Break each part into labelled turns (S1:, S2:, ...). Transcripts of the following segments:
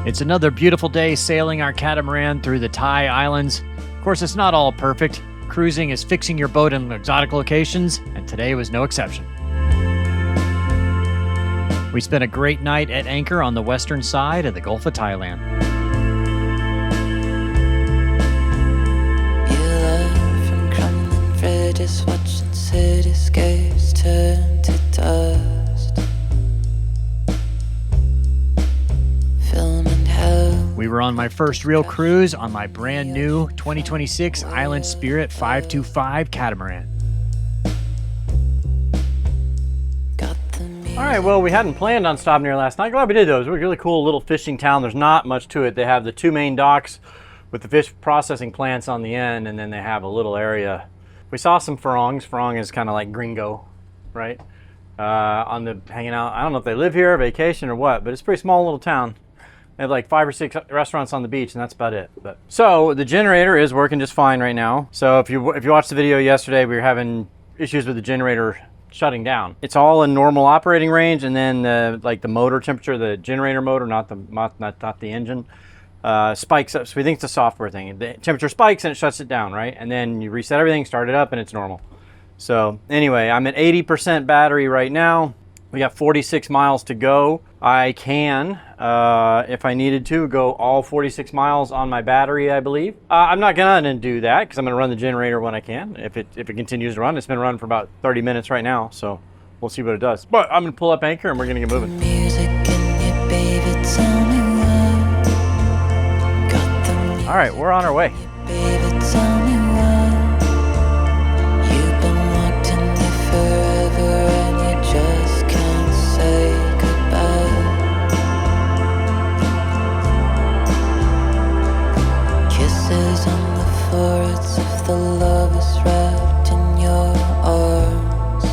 S1: It's another beautiful day sailing our catamaran through the Thai islands. Of course, it's not all perfect. Cruising is fixing your boat in exotic locations, and today was no exception. We spent a great night at anchor on the western side of the Gulf of Thailand.
S2: You learn from crumbling bridges, watching cityscapes turn to dust. Film and hell.
S1: We were on my first real cruise on my brand new 2026 Island Spirit 525 catamaran.
S3: All right, well, we hadn't planned on stopping here last night. Glad we did though. It was a really cool little fishing town. There's not much to it. They have the two main docks with the fish processing plants on the end, and then they have a little area. We saw some frongs. Frong is kind of like gringo, right? On the hanging out. I don't know if they live here, vacation, or what, but it's a pretty small little town. They have like 5 or 6 restaurants on the beach, and that's about it. But so the generator is working just fine right now. So if you watched the video yesterday, we were having issues with the generator shutting down. It's all in normal operating range, and then the motor temperature, the generator motor, not the engine, spikes up. So we think it's a software thing. The temperature spikes and it shuts it down, right? And then you reset everything, start it up, and it's normal. So anyway, I'm at 80% battery right now. We got 46 miles to go. I can, if I needed to, go all 46 miles on my battery, I believe. I'm not gonna do that because I'm gonna run the generator when I can. If it continues to run, it's been running for about 30 minutes right now, so we'll see what it does. But I'm gonna pull up anchor and we're gonna get moving. All right, we're on our way.
S2: Of the lovers wrapped in your arms.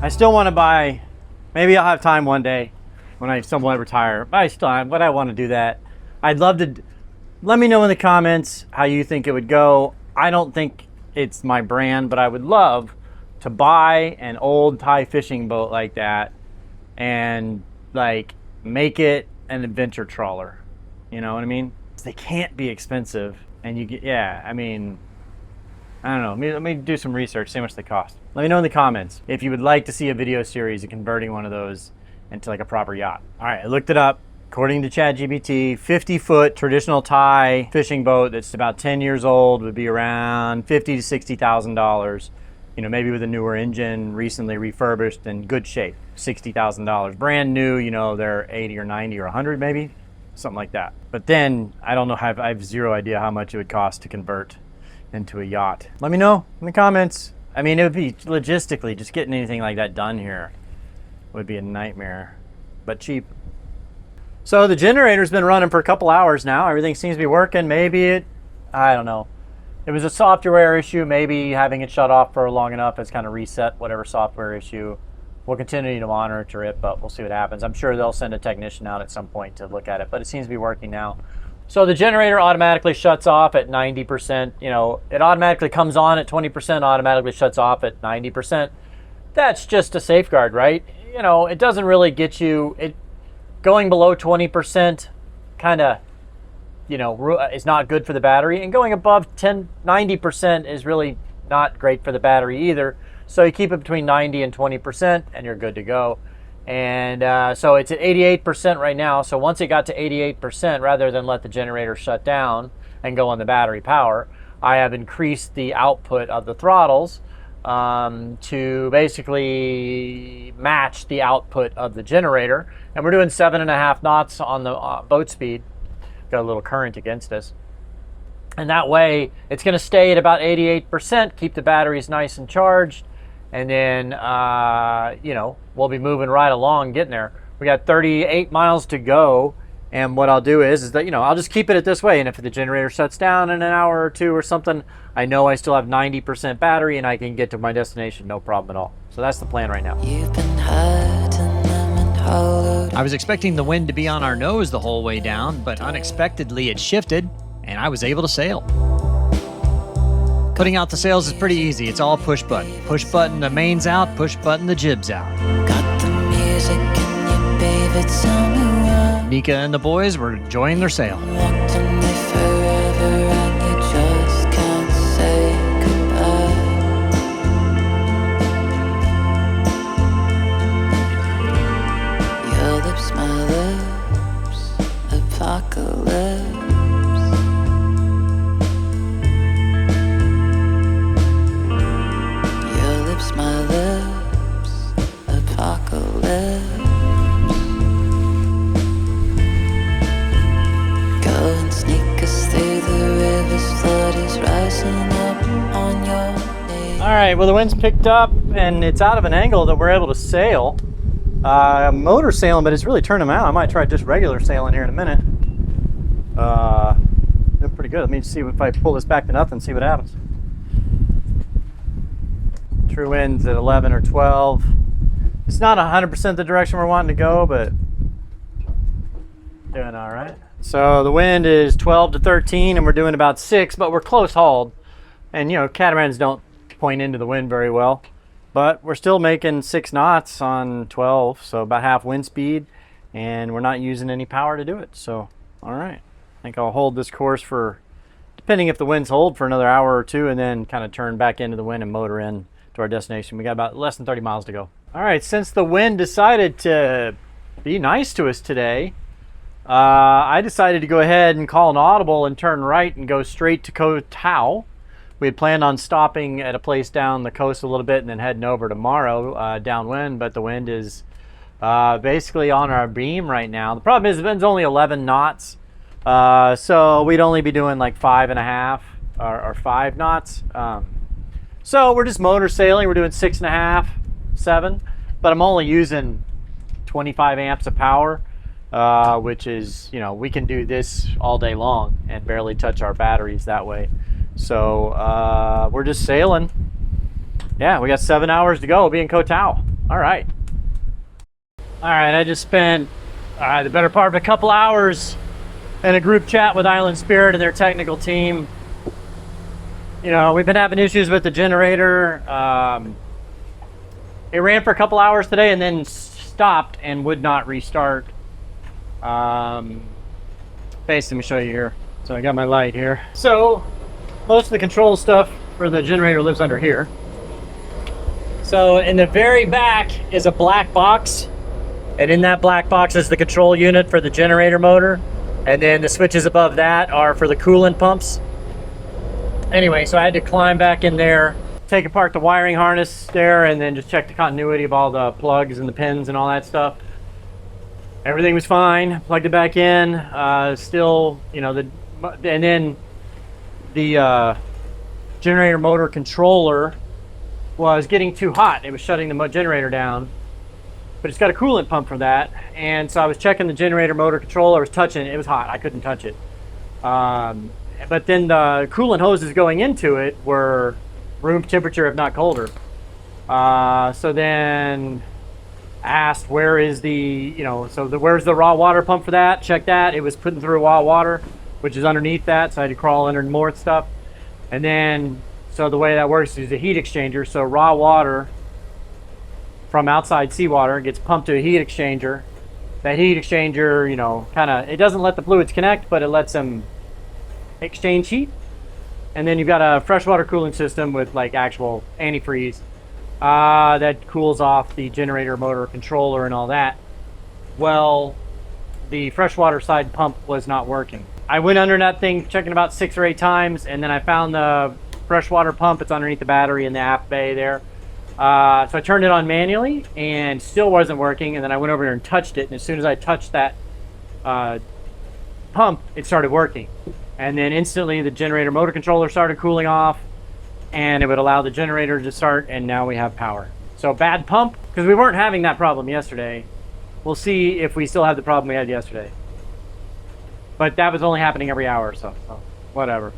S3: I still want to buy, maybe I'll have time one day when I somewhat retire, but I want to do that. I'd love to, let me know in the comments how you think it would go. I don't think it's my brand, but I would love to buy an old Thai fishing boat like that and like make it an adventure trawler. You know what I mean? They can't be expensive, and you get, yeah, I mean, I don't know. Let me do some research, see how much they cost. Let me know in the comments if you would like to see a video series of converting one of those into like a proper yacht. All right, I looked it up. According to ChatGPT, 50-foot traditional Thai fishing boat that's about 10 years old would be around $50,000 to $60,000. You know, maybe with a newer engine, recently refurbished, in good shape, $60,000. Brand new, you know, they're 80 or 90 or 100 maybe. Something like that. But then I don't know, I have zero idea how much it would cost to convert into a yacht. Let me know in the comments. I mean, it would be logistically, just getting anything like that done here would be a nightmare, but cheap. So the generator's been running for a couple hours now. Everything seems to be working. Maybe I don't know. It was a software issue. Maybe having it shut off for long enough has kind of reset whatever software issue. We'll continue to monitor it, but we'll see what happens. I'm sure they'll send a technician out at some point to look at it, but it seems to be working now. So the generator automatically shuts off at 90%. You know, it automatically comes on at 20%, automatically shuts off at 90%. That's just a safeguard, right? You know, it doesn't really get you, going below 20% kind of, you know, is not good for the battery, and going above 90% is really not great for the battery either. So you keep it between 90 and 20% and you're good to go. And so it's at 88% right now. So once it got to 88%, rather than let the generator shut down and go on the battery power, I have increased the output of the throttles to basically match the output of the generator. And we're doing 7.5 knots on the boat speed. Got a little current against us. And that way it's going to stay at about 88%, keep the batteries nice and charged. And then, you know, we'll be moving right along, getting there. We got 38 miles to go. And what I'll do is that, you know, I'll just keep it this way. And if the generator shuts down in an hour or two or something, I know I still have 90% battery and I can get to my destination, no problem at all. So that's the plan right now.
S2: You've been hiding them and hollowed.
S1: I was expecting the wind to be on our nose the whole way down, but unexpectedly it shifted and I was able to sail. Putting out the sails is pretty easy. It's all push button. Push button the main's out, push button the jib's out.
S2: Got the music in your favorite song around.
S1: Nika and the boys were enjoying their sail.
S2: Walked in me forever and you just can't say goodbye. Your lips, my lips, apocalypse. Your lips, my lips, apocalypse. Go and sneak us through the river's flood is rising up on your knees.
S3: All right, well the wind's picked up and it's out of an angle that we're able to sail. Motor sailing, but it's really turned them out. I might try just regular sailing here in a minute. Doing pretty good. Let me see if I pull this back to nothing, see what happens. True winds at 11 or 12. It's not 100% the direction we're wanting to go, but doing all right. So the wind is 12 to 13 and we're doing about 6, but we're close hauled. And you know, catamarans don't point into the wind very well, but we're still making 6 knots on 12, so about half wind speed, and we're not using any power to do it. So, all right. I think I'll hold this course for, depending if the winds hold, for another hour or two, and then kind of turn back into the wind and motor in to our destination. We got about less than 30 miles to go. All right, since the wind decided to be nice to us today, I decided to go ahead and call an audible and turn right and go straight to Koh Tao. We had planned on stopping at a place down the coast a little bit and then heading over tomorrow downwind, but the wind is basically on our beam right now. The problem is the wind's only 11 knots, so we'd only be doing like 5.5 or 5 knots. So we're just motor sailing. We're doing 6.5, 7, but I'm only using 25 amps of power. Which is, you know, we can do this all day long and barely touch our batteries that way. So we're just sailing. Yeah, we got 7 hours to go. We'll be in Koh Tao. All right. All right, I just spent the better part of a couple hours in a group chat with Island Spirit and their technical team. You know, we've been having issues with the generator. It ran for a couple hours today and then stopped and would not restart. Let me show you here. So I got my light here. So most of the control stuff for the generator lives under here. So in the very back is a black box, and in that black box is the control unit for the generator motor, and then the switches above that are for the coolant pumps. Anyway, so I had to climb back in there, take apart the wiring harness there, and then just check the continuity of all the plugs and the pins and all that stuff. Everything was fine. Plugged it back in. Still, you know, and then the generator motor controller was getting too hot. It was shutting the generator down, but it's got a coolant pump for that. And so I was checking the generator motor controller. I was touching it. It was hot. I couldn't touch it. But then the coolant hoses going into it were room temperature, if not colder. So then asked where is the, you know, so where's the raw water pump for that? Check that. It was putting through raw water, which is underneath that, so I had to crawl under more stuff. And then, so the way that works is a heat exchanger. So raw water from outside seawater gets pumped to a heat exchanger. That heat exchanger, you know, kind of, it doesn't let the fluids connect, but it lets them exchange heat. And then you've got a freshwater cooling system with like actual antifreeze. That cools off the generator motor controller and all that. Well, the freshwater side pump was not working. I went under that thing, checking about 6 or 8 times, and then I found the freshwater pump. It's underneath the battery in the aft bay there. So I turned it on manually and still wasn't working. And then I went over there and touched it. And as soon as I touched that pump, it started working. And then instantly the generator motor controller started cooling off, and it would allow the generator to start, and now we have power. So bad pump, because we weren't having that problem yesterday. We'll see if we still have the problem we had yesterday. But that was only happening every hour or so whatever.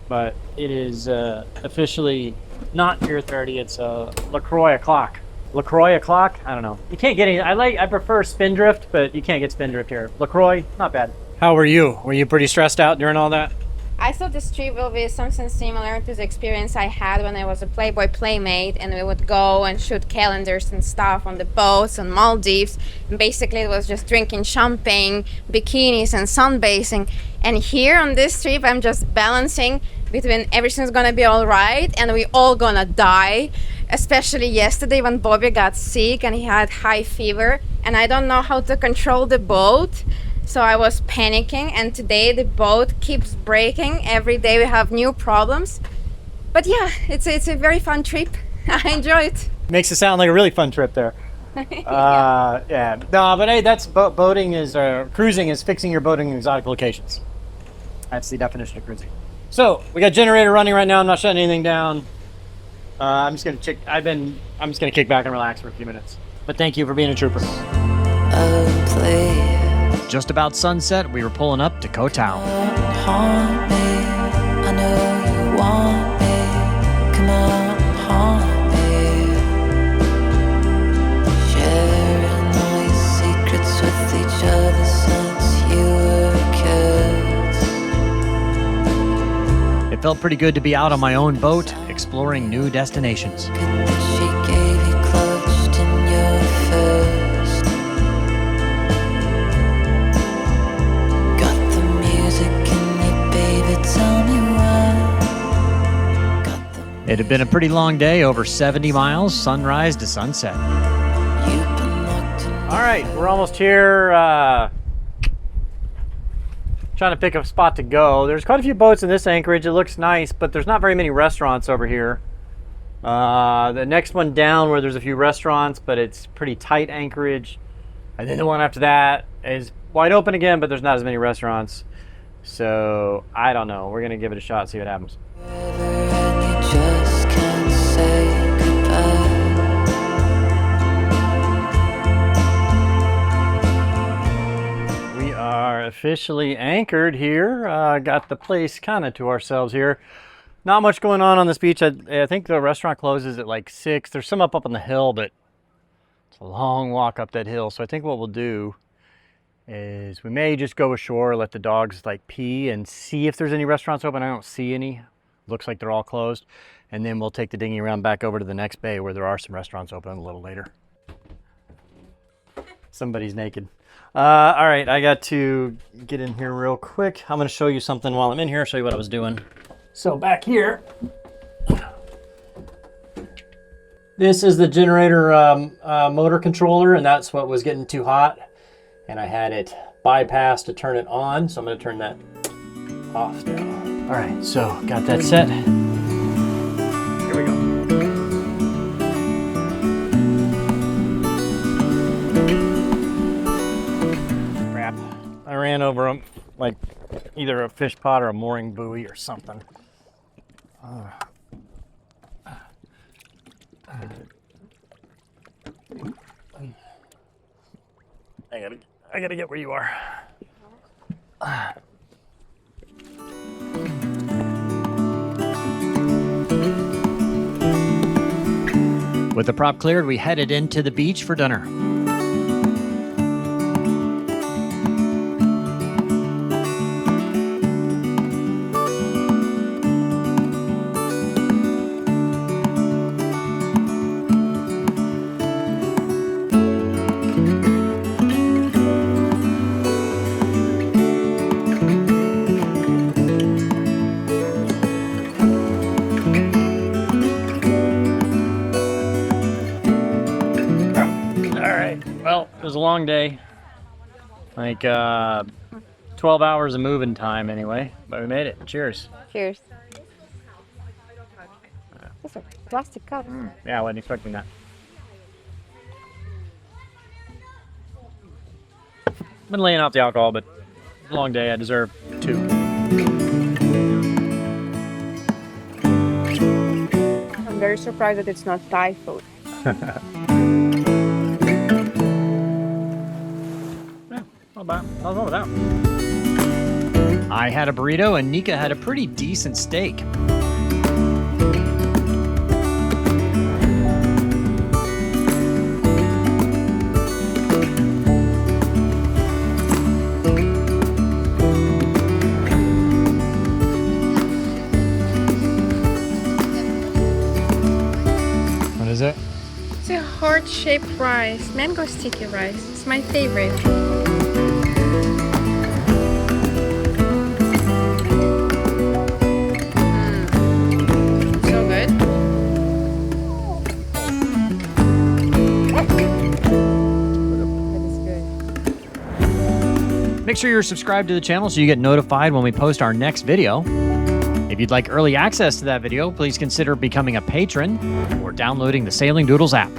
S3: But it is officially not Pier 30, it's LaCroix o'clock. LaCroix o'clock? I don't know. You can't get any, I prefer Spindrift, but you can't get Spindrift here. LaCroix, not bad. How were you? Were you pretty stressed out during all that?
S4: I thought this trip will be something similar to the experience I had when I was a Playboy playmate, and we would go and shoot calendars and stuff on the boats on Maldives. And basically, it was just drinking champagne, bikinis, and sunbathing. And here on this trip, I'm just balancing between everything's gonna be all right and we all gonna die. Especially yesterday when Bobby got sick and he had high fever, and I don't know how to control the boat. So I was panicking, and today the boat keeps breaking. Every day we have new problems. But yeah, it's a very fun trip. I enjoy it.
S3: Makes it sound like a really fun trip there. Yeah. No, but hey, that's boating is cruising is fixing your boat in exotic locations. That's the definition of cruising. So we got generator running right now. I'm not shutting anything down. I'm just gonna kick back and relax for a few minutes. But thank you for being a trooper.
S1: Just about sunset, we were pulling up to Koh Tao.
S2: Haunt me, I know you want me. Come on, haunt me. Sharing all these secrets with each other since you were kids.
S1: It felt pretty good to be out on my own boat, exploring new destinations.
S2: That she gave you clutched in your fist. Got the music in you, baby, tell me why. Got the
S1: It had been a pretty long day, over 70 miles, sunrise to sunset.
S2: you've been locked in.
S3: All right, we're almost here. Trying to pick a spot to go. There's quite a few boats in this anchorage. It looks nice, but there's not very many restaurants over here. The next one down where there's a few restaurants, but it's pretty tight anchorage. And then the one after that is wide open again, but there's not as many restaurants. So I don't know. We're gonna give it a shot, see what happens.
S2: And you just can't say goodbye.
S3: We are officially anchored here. Got the place kind of to ourselves here. Not much going on this beach. I think the restaurant closes at like 6. There's some up on the hill, but it's a long walk up that hill. So I think what we'll do is we may just go ashore, let the dogs like pee and see if there's any restaurants open. I don't see any. Looks like they're all closed. And then we'll take the dinghy around back over to the next bay where there are some restaurants open a little later. Somebody's naked. All right, I got to get in here real quick. I'm gonna show you something while I'm in here, show you what I was doing. So back here, this is the generator motor controller, and that's what was getting too hot. And I had it bypassed to turn it on, so I'm gonna turn that off now. All right, so got that set. Here we go. Crap, I ran over them like either a fish pot or a mooring buoy or something. I gotta get where you are.
S1: With the prop cleared, we headed into the beach for dinner.
S3: Well, it was a long day, like 12 hours of moving time anyway, but we made it. Cheers.
S4: Cheers. It's a plastic cup.
S3: Yeah, I wasn't expecting that. Been laying off the alcohol, but a long day. I deserve 2.
S4: I'm very surprised that it's not Thai food.
S3: Not wrong with that.
S1: I had a burrito and Nika had a pretty decent steak.
S4: heart-shaped rice, mango sticky rice. It's my favorite. So good. That is good.
S1: Make sure you're subscribed to the channel so you get notified when we post our next video. If you'd like early access to that video, please consider becoming a patron or downloading the Sailing Doodles app.